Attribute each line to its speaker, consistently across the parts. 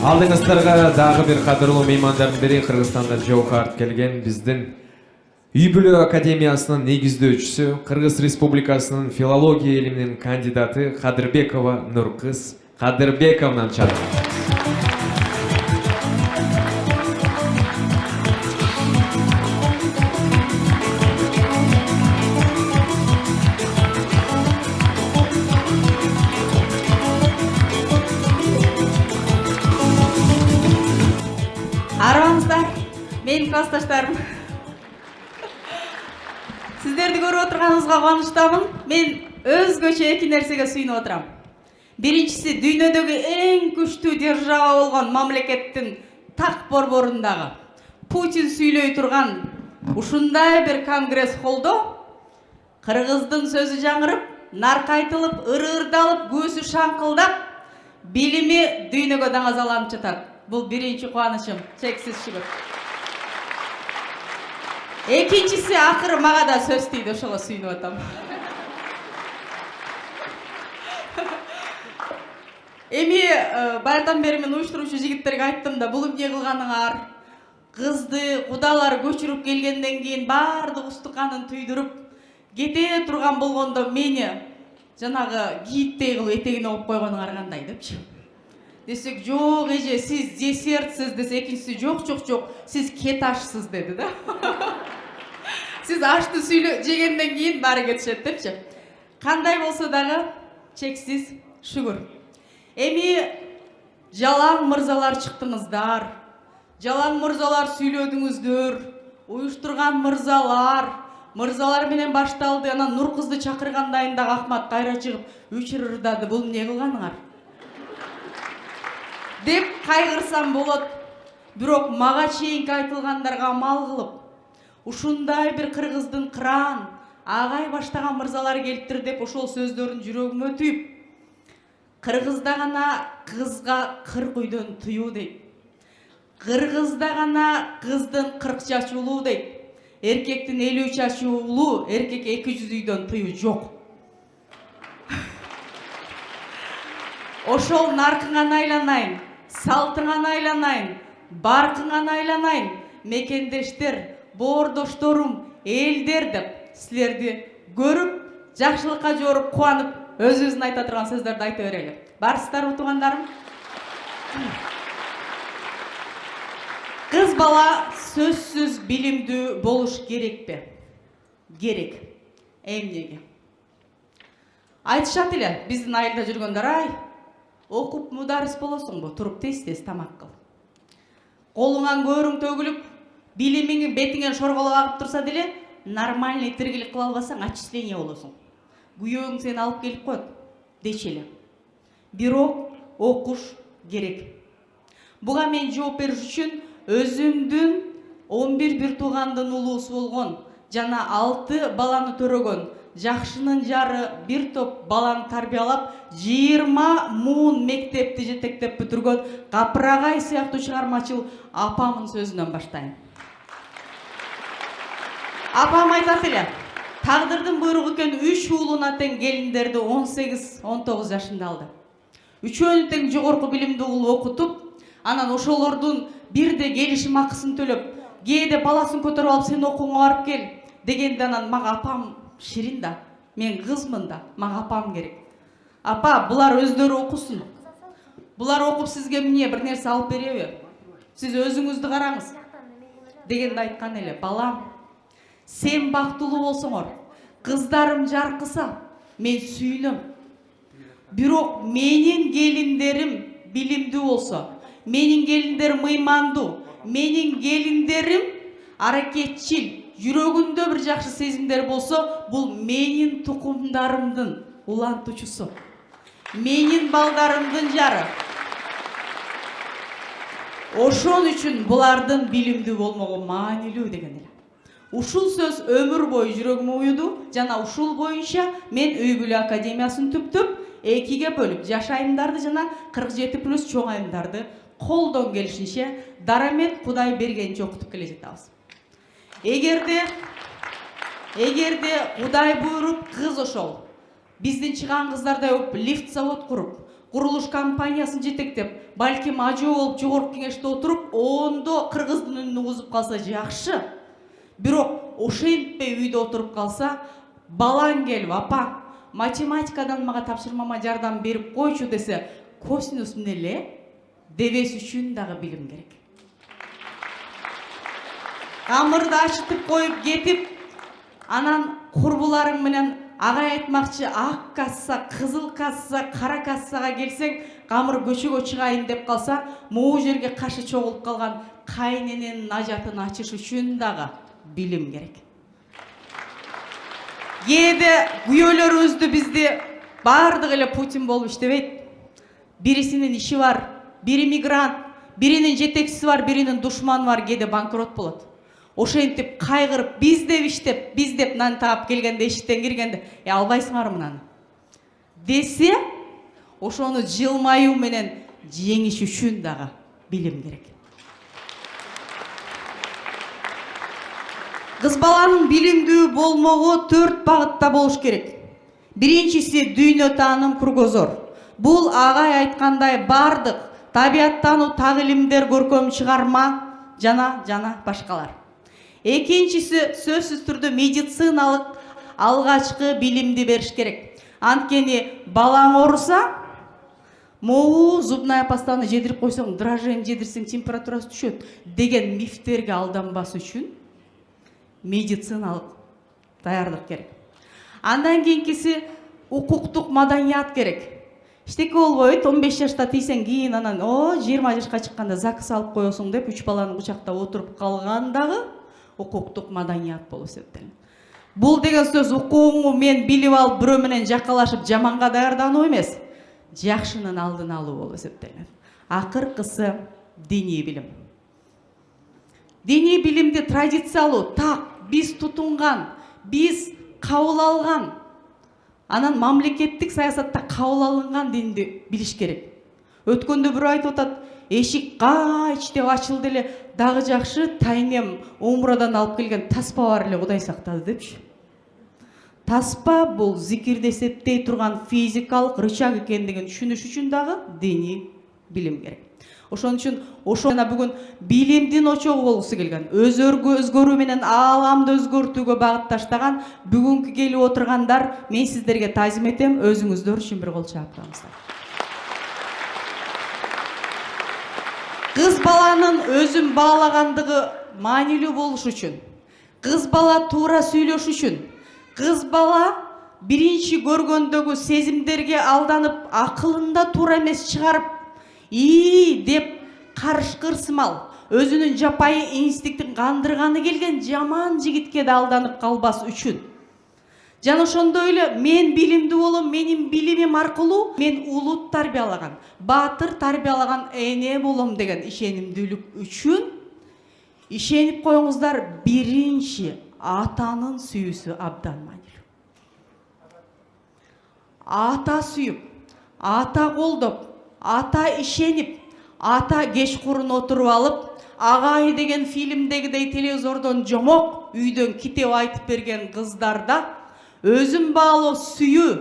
Speaker 1: Алдыңыздарга дагы бир кадырлуу меймандардын бири Кыргызстандан жолго артып келген биздин Үй бүлө академиясынын негиздөөчүсү, Кыргыз Республикасынын филология илиминин кандидаты Кадырбекова Нуркыз Кадырбековнаны чакырдым.
Speaker 2: Армаңыздар, менин классташтарым. Сиздерди көрүп отурганыңызга кубанычтамын. Мен өзгөчө эки нерсеге сүйүнүп отурам. Биринчиси, дүйнөдөгү эң күчтүү держава болгон мамлекеттин так борборундагы Путин сүйлөй турган ушундай бир конгресс холдо кыргыздын сөзү жаңырып, наркайтылып, ырырдалып, көзү шаңкылдап, билими дүйнөгө даңазаланып жатат. Бул биринчи кубанычым, чексиз шүгүр. Экинчиси, акыры мага да сөз тийди, ошого сүйүнүп атам. Эми баягыдан бери мен уюштуруучу жигиттерге айттым да, бул эмне кылганыңар? Кызды кудалар көчүрүп келгенден кийин баардык устуканын түйдүрүп кете турган болгондо мени жанагы кийиттей кылып этегине коюп койгонуңар кандай депчи. Десек, жок эже, сиз десертсиз десе, экинчиси жок, сиз кет ашсыз деди да. Сиз ашты жегенден кийин баары кетишет депчи. Кандай болсо дагы чексиз шүгүр. Эми жалаң мырзалар чыктыңыздар. Жалаң мырзалар сүйлөдүңүздөр. Уюштурган мырзалар менен башталды. Анан Нуркызды чакыргандайын дагы Ахмат кайра чыгып, үчүрүрдады. Бул эмне кылганыңар? Деп кайгырсам болот. Бирок мага чейинки айтылгандарга амал кылып, ушундай бир кыргыздын кыран, агай баштаган мырзалар келиптир деп ошол сөздөрүн жүрөгүмө түйүп, кыргызда гана кызга 40 үйдөн тыюу дейт. Кыргызда гана кыздын 40 чачы улуу дейт. Эркектин 50 чачы улуу, эркек 200 үйдөн тыюу жок. Ошол наркыңан айланайын, салтыңан айланайын, баркыңан айланайын, мекендештер, боордошторум, элдер деп силерди көрүп, жакшылыкка жоруп, кубанып, өзүбүздүн айта турган сөздөрдү айта берели. Барсыздарбы туугандарым? Кыз бала сөзсүз билимдүү болуш керекпи? Керек. Эмнеге? Айтышат эле, биздин айылда жүргөндөр, ай, окуп мударис болосуңбу, туруп тез-тез тамак кыл. Колуңан көрүң төгүлүп, билимиңи бетиңен шорголоп агып турса деле, нормальный тиргилик кыла албасаң, отчисление болосуң. Күйөөң сени алып келип коет, дечи эле. Бирок окуш керек. Буга мен жооп бериш үчүн өзүмдүн 11 бир туугандын улуусу болгон жана 6 баланы төрөгөн, жакшынын жары бир топ баланы тарбиялап, 20 муун мектепти жетектеп бүтүргөн Капырагай сыяктуу чыгармачыл апамын сөзүнөн баштайм. Апам айтат эле, тагдырдын буйругу экен 3 уулуна тең келиндерди 18-19 жашында алды. Үчөөнү тең жогорку билимдүү кылып окутуп, анан ошолордун бирде келишим акысын төлөп, кээде баласын көтөрүп алып сен окууга барып кел дегенде, анан мага апам ширин да, мен кызмын да, мага апам керек. Апа, булар өздөрү окусун. Булар окуп сизге эмне бир нерсе алып береби? Сиз өзүңүздү караңыз. Дегенде айткан эле, балам, сен бактылуу болсоңор, кыздарым жаркыса, мен сүйүнөм. Бирок менин келиндерим билимдүү болсо, менин келиндерим ыймандуу, менин келиндерим аракетчил, жүрөгүндө бир жакшы сезимдер болсо, бул менин тукумдарымдын улантуучусу. Менин балдарымдын жары. Ошон үчүн булардын билимдүү болмогу маанилүү деген эле. Ушул сөз өмүр бою жүрөгүмө уюду, жана ушул боюнча мен Үй бүлө академиясын түптүп, 2ге бөлүп, жаш айымдарды жана 47+ чоң айымдарды колдон келишинче дарамет Кудай бергенче окутуп келе жатабыз. Эгерде Кудай буйруп кыз ошол, биздин чыган кыздардай лифт завод куруп, курулуш компаниясын жетектеп, балким ажоо болуп жогорку кеңеште отуруп, ондо кыргыздын үнүн угузуп калса жакшы. Бирок ошентпей үйдө отуруп калса, балаң келип, апа, математикадан мага тапшырмама жардам берип койчу десе, косинус эмне эле дебес үчүн дагы билим керек. Камырды ачытып коюп кетип, анан курбуларың менен агай айтмакчы ак касса, кызыл касса, кара кассага келсең, камыр көчөгө чыгайын деп калса, могу жерге кашы чогулуп калган кайнененин ажатын ачыш үчүн дагы билим керек. Кээде күйөөлөрүбүздү бизди бардык эле Путин болуп иштебейт. Бирисинин иши бар, бири мигрант, биринин жетекчиси бар, биринин душманы бар, кээде банкрот болот. Ошентип кайгырып, биз деп иштеп, биз деп нан таап келгенде, эшиктен киргенде, албайсыңар мынаны десе, ошону жылмаюу менен жеңиш үчүн дагы билим керек. Кыз баланын билимдүү болмогу 4 багытта болуш керек. Биринчиси дүйнө тааным, кругозор. Бул агай айткандай бардык табияттануу, так илимдер, көркөм чыгарма жана башкалар. Экинчиси сөзсүз түрдө медициналык алгачкы билимди бериш керек. Анткени балаң ооруса, могу зубная пастаны жедирип койсоң, дрожжени жедирсең температурасы түшөт деген мифтерге алданбас үчүн медициналык даярдык керек. Андан кийинкиси укуктук маданият керек. Иштеке болбойт, 15 жашта тийсең, кийин анан 20 жашка чыкканда закыс алып коесуң деп 3 баланы кучактап отуруп калгандагы укуктук маданият болуп эсептелет. Бул деген сөз укугуңду мен билип алып, бирөө менен жакалашып, жаманга даярдануу эмес, жакшынын алдын алуу болуп эсептелет. Акыркысы диний билим. Диний билимди традициялуу, так, биз тутунган, биз кабыл алган, анан мамлекеттик саясатта кабыл алынган динди билиш керек. Өткөндө бирөө айтып атат, эшик кач деп ачылды эле, дагы жакшы тайнем умрадан алып келген таспа бар эле, Кудай сактады депчи. Таспа бул зикирди эсептей турган физикалык рычаг экендигин түшүнүш үчүн дагы диний билим керек. Ошон үчүн жана бүгүн билимдин очогу болгусу келген, өзгөрүү менен ааламды өзгөртүүгө багытташтаган бүгүнкү келип отургандар, мен сиздерге таазим этем, өзүңүздөр үчүн бир кол чаап тураңыздар. Кыз баланын өзүн баалагандыгы маанилүү болуш үчүн, кыз бала туура сүйлөш үчүн, кыз бала биринчи көргөндөгү сезимдерге алданып, акылында туура эмес чыгарып, деп карышкырсымал, өзүнүн жапайы инстинктин кандырганы келген жаман жигитке да алданып калбас үчүн. Жана ошондой эле мен билимдүү болом, менин билимим аркылуу мен улут тарбиялаган, баатыр тарбиялаган эне болом деген ишенимдүүлүк үчүн ишенип коюңуздар, биринчи атанын сүйүүсү абдан маанилүү. Ата сүйүп, ата колдоп, ата ишенип, ата кечкурун отуруп алып, агай деген фильмдегидей телевизордон жомок үйдөн китеп айтып берген кыздарда өзүн баалоо, сүйүү,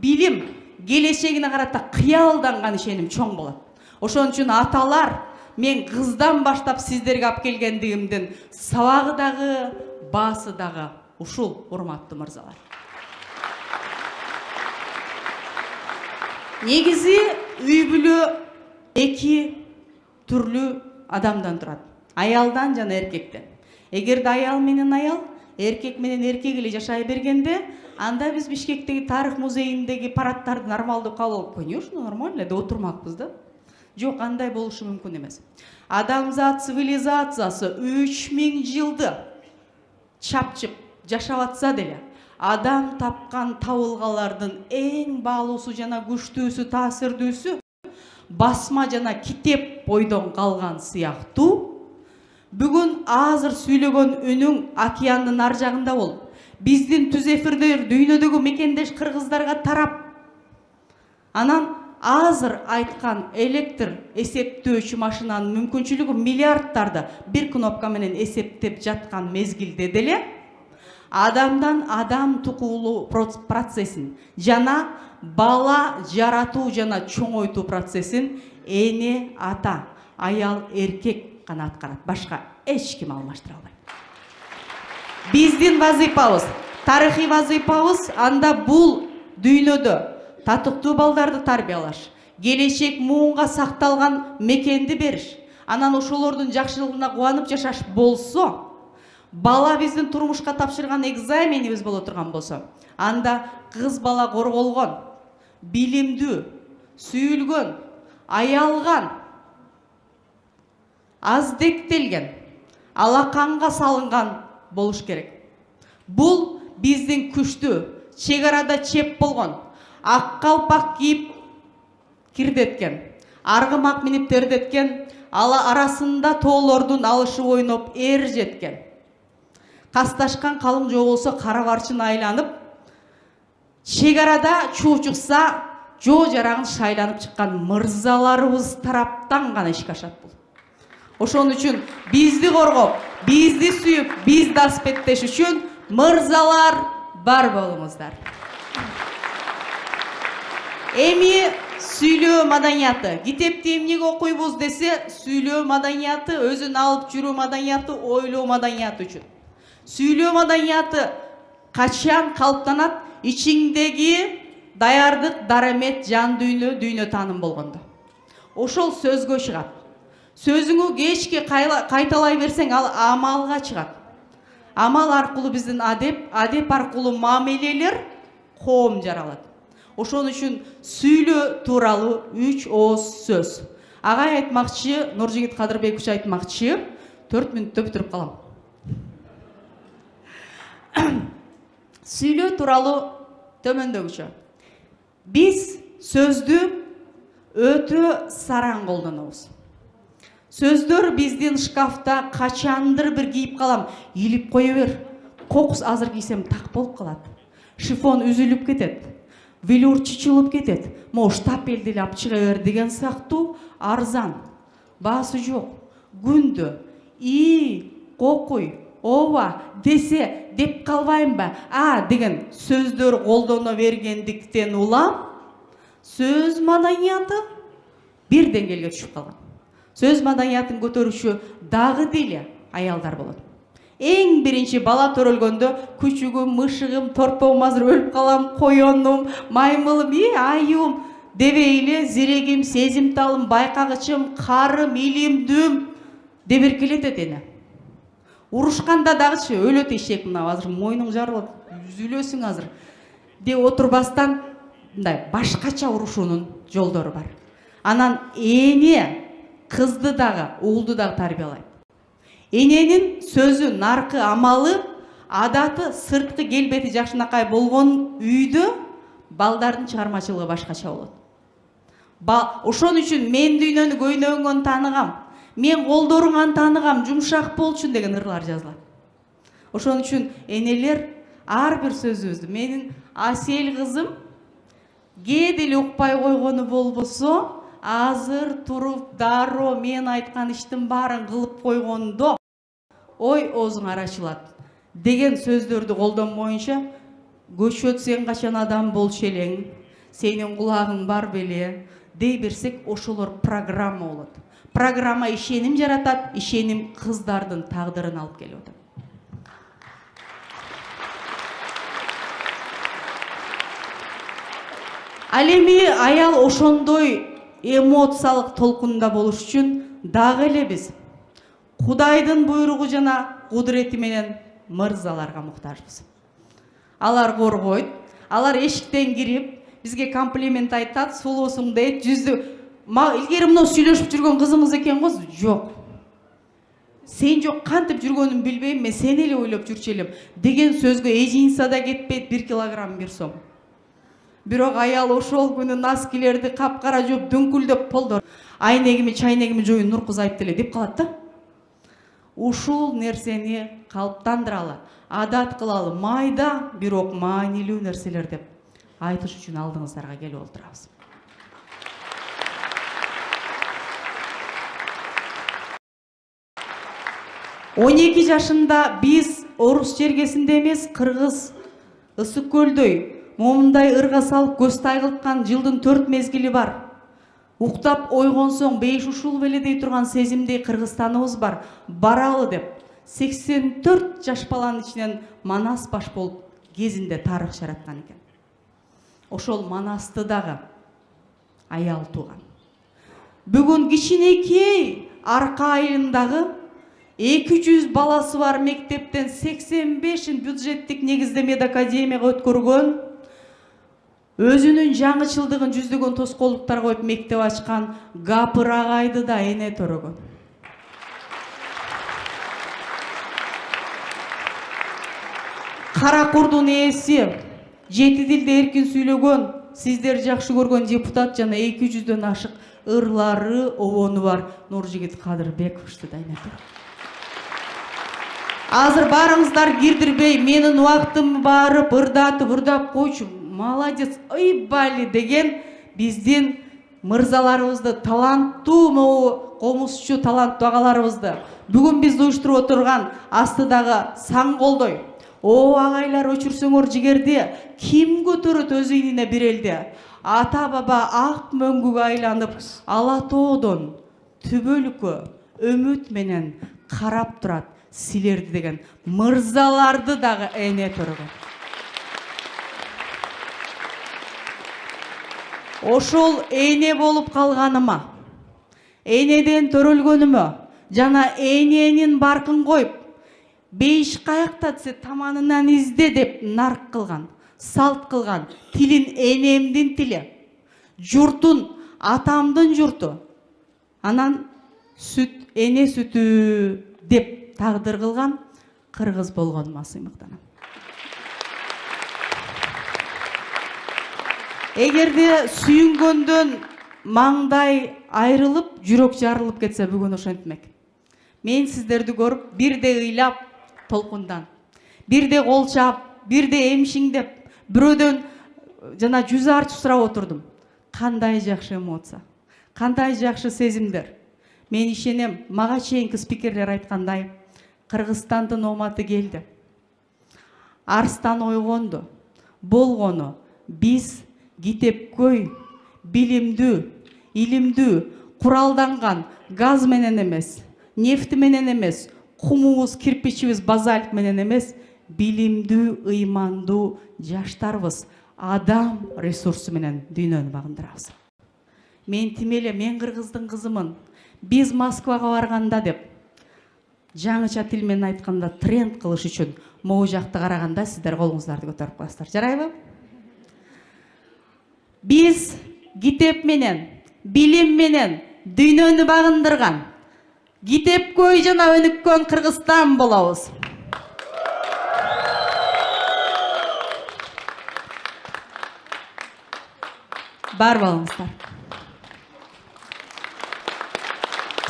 Speaker 2: билим, келечегине карата кыялданган ишеним чоң болот. Ошон үчүн аталар, мен кыздан баштап сиздерге алып келгендигимдин сабагы дагы, баасы дагы ушул, урматтуу мырзалар. Негизи үй бүлө эки түрлүү адамдан турат. Аялдан жана эркектен. Эгерде аял менен аял, эркек менен эркек эле жашай бергенде, анда биз Бишкектеги тарых музейиндеги парадтарды нормалдуу кабыл алып, конечно, нормально деп отурмакпыз да. Жок, андай болушу мүмкүн эмес. Адамзат цивилизациясы 3000 жылды чапчып жашап атса деле, адам тапкан табылгалардын эң баалуусу жана күчтүүсү, таасирдүүсү басма жана китеп бойдон калган сыяктуу, бүгүн азыр сүйлөгөн үнүң океандын ар жагында болуп, биздин түз эфирдер дүйнөдөгү мекендеш кыргыздарга тарап, анан азыр айткан электр эсептөөчү машинанын мүмкүнчүлүгү миллиардтарды бир кнопка менен эсептеп жаткан мезгилде деле адамдан адам тукулуу процессин жана бала жаратуу жана чоңойтуу процессин эне ата, аял эркек гана аткарат, башка эч ким алмаштыра албайт. Биздин вазыйпабыз, тарыхый вазыйпабыз анда бул дүйнөдө татыктуу балдарды тарбиялаш, келечек муунга сакталган мекенди бериш, анан ошолордун жакшылыгына кубанып жашаш болсо, бала биздин турмушка тапшырган экзаменибиз боло турган болсо, анда кыз бала корголгон, билимдүү, сүйүлгөн, аялган, аздектелген, алаканга салынган болуш керек. Бул биздин күчтүү, чек арада чеп болгон, ак калпак кийип кирдеткен, аргымак минип тердеткен, арасында тоолордун алышып ойноп эр жеткен, касташкан калың жоо болсо кара барчын айланып, чек арада чуу чыкса жоо жарагын шайланып чыккан мырзаларыбыз тараптан гана ишке ашат бул. Ошон үчүн бизди коргоп, бизди сүйүп, бизди аспеттеш үчүн мырзалар бар болуңуздар. Эми сүйлөө маданияты. Китепти эмнеге окуйбуз десе, сүйлөө маданияты, өзүн алып жүрүү маданияты, ойлоо маданияты үчүн. Сүйлөө маданияты качан калыптанат? Ичиңдеги даярдык, дарамет, жан дүйнө, дүйнө таным болгондо. Ошол сөзгө чыгат. Сөзүңү кечке кайталай берсең, ал амалга чыгат. Амал аркылуу биздин адеп, адеп аркылуу мамилелер, коом жаралат. Ошон үчүн сүйлөө тууралуу 3 ооз сөз. Агай айтмакчы, Нуржигит Кадырбекович айтмакчы, 4 мүнөттө бүтүрүп калам. Сүйлөө тууралуу төмөндөгүчө. Биз сөздү өтө сараң колдонобуз. Сөздөр биздин шкафта качандыр бир кийип калам, илип кое бер. Кокус азыр кийсем так болуп калат. Шифон үзүлүп кетет. Велюр чычылып кетет. Мо штапелди эле алып чыга бер деген сыяктуу арзан. Баасы жок. Күндө кокуй, ооба десе деп калбайм ба? Деген сөздөр колдоно бергендиктен улам сөз маданияты бир деңгээлге түшүп калган. Сөз маданиятын көтөрүүчү дагы деле аялдар болот. Эң биринчи бала төрөлгөндө күчүгүм, мышыгым, торпогум азыр өлүп калам, коёнум, маймылым, айым дебейли зирегим, сезимталым, байкагычым, карым, илимдүүм деп эркелетет эне. Урушканда дагычы өлөт эшек, мына азыр мойнуң жарылат, үзүлөсүң азыр деп отурбастан мындай башкача урушуунун жолдору бар. Анан эне кызды дагы, уулду дагы тарбиялайт. Эненин сөзү, наркы, амалы, адаты, сырткы келбети жакшынакай болгон үйдө балдардын чыгармачылыгы башкача болот. Ошон үчүн мен дүйнөнү көйнөгүңөн тааныгам, мен колдоруңан тааныгам, жумшак болчун деген ырлар жазылат. Ошон үчүн энелер ар бир сөзүбүздү, менин Асел кызым кээде укпай койгону болбосо, азыр туруп дароо мен айткан иштин баарын кылып койгондо ой оозуң арачылат деген сөздөрдү колдонбоюнча, көчөт сен качан адам болчу элең, сенин кулагың бар беле дей берсек, ошолор программа болот. Программа ишеним жаратат, ишеним кыздардын тагдырын алып келип атат. Ал эми аял ошондой эмоциялык толкунда болуш үчүн дагы эле биз Кудайдын буйругу жана кудурети менен мырзаларга муктажбыз. Алар коргойт, алар эшиктен кирип бизге комплимент айтат, сулуусуң дейт, жүздү илгери мына сүйлөшүп жүргөн кызыңыз экен го? Жок. Сен жок, кантип жүргөнүн билбейм, мен сени эле ойлоп жүрчү элем деген сөзгө эжинса да кетпейт, 1 килограмм 1 сом. Бирок аял ошол күнү носкилерди капкара жууп дүңкүлдөп полдор. Айнегими, чайнегими жоюн Нуркыз айтты эле деп калат да. Ушул нерсени калыптандыралы, адат кылалы, майда, бирок маанилүү нерселер деп айтыш үчүн алдыңыздарга келип отурабыз. Он 2 жашында биз орус жергесинде эмес, Кыргыз Ысык көлдөй момундай ырга салып көз тайгылткан жылдын 4 мезгили бар. Уктап ойгон соң 5 ушул беле дей турган сезимдей Кыргызстаныбыз бар. Баралы деп 84 жаш баланын ичинен Манас баш болуп кезинде тарых жараткан экен. Ошол Манасты дагы аял туган. Бүгүн кичинекей арка айылындагы 200 баласы бар мектептен 85-ин бюджеттик негиздемеде академияга өткөргөн, өзүнүн жаңычылдыгын жүздөгөн тоскоолдуктар коюп мектеп ачкан Гапыр агайды да эне төрөгөн. Кара курдун ээси, 7 тилде эркин сүйлөгөн, сиздер жакшы көргөн депутат жана 200дөн ашык ырлары, обону бар Нуржигит Кадырбековичти да эне төрөгөн. Азыр барыңыздар кирдирбей, менин убактым барып, ырдап койчу, молодец, ыйбали деген биздин мырзаларыбызды, таланттуу, комузчу таланттуу агаларыбызды, бүгүн бизди уюштуруп отурган астыдагы саң колдой. О агайлар, өчүрсөңөр жигерди, ким көтөрөт өз ийине бир элде? Ата баба ак мөңгүгө айланып, ала тоодон түбөлүккө үмүт менен карап турат силерди деген мырзаларды дагы эне төрөгөн. Ошол эне болуп калганыма, энеден төрөлгөнүмө жана эненин баркын коюп, бейиш каякта десе таманынан изде деп нарк кылган, салт кылган тилин энемдин тили, журтун атамдын журту, анан сүт эне сүтү деп тагдыр кылган кыргыз болгонума сыймыктанам. Эгерде сүйүнгөндөн маңдай айрылып, жүрөк жарылып кетсе бүгүн ошентмек. Мен сиздерди көрүп, бирде ыйлап толкундан, бирде колчап, бирде эмшиңдеп, бирөөдөн жана жүз арчы сурап отурдум. Кандай жакшы эмоция, кандай жакшы сезимдер. Мен ишенем, мага чейинки спикерлер айткандай, Кыргызстандын оматы келди. Арстан ойгонду, болгону биз китепкөй, билимдүү, илимдүү, куралданган газ менен эмес, нефти менен эмес, кумубуз, кирпичибиз, базальт менен эмес, билимдүү, ыймандуу жаштарбыз, адам ресурсу менен дүйнөнү багындырабыз. Мен тимеле, мен кыргыздын кызымын. Биз Москвага барганда деп, жаңыча тил менен айтканда тренд кылыш үчүн могу жакты караганда сиздер колуңуздарды көтөрүп коесуздар. Жарайбы? Биз китеп менен, билим менен дүйнөнү багындырган, китепкөй жана өнүккөн Кыргызстан болобуз. Бар болуңуздар.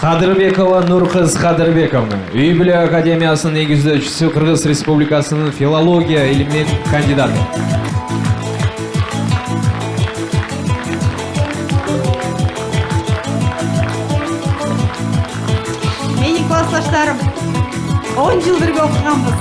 Speaker 1: Кадырбекова Нуркыз Кадырбековна, Үй бүлө академиясынын негиздөөчүсү, Кыргыз Республикасынын филология илиминин кандидаты.
Speaker 2: Менин классташтарым 10 жыл бирге окуганбыз.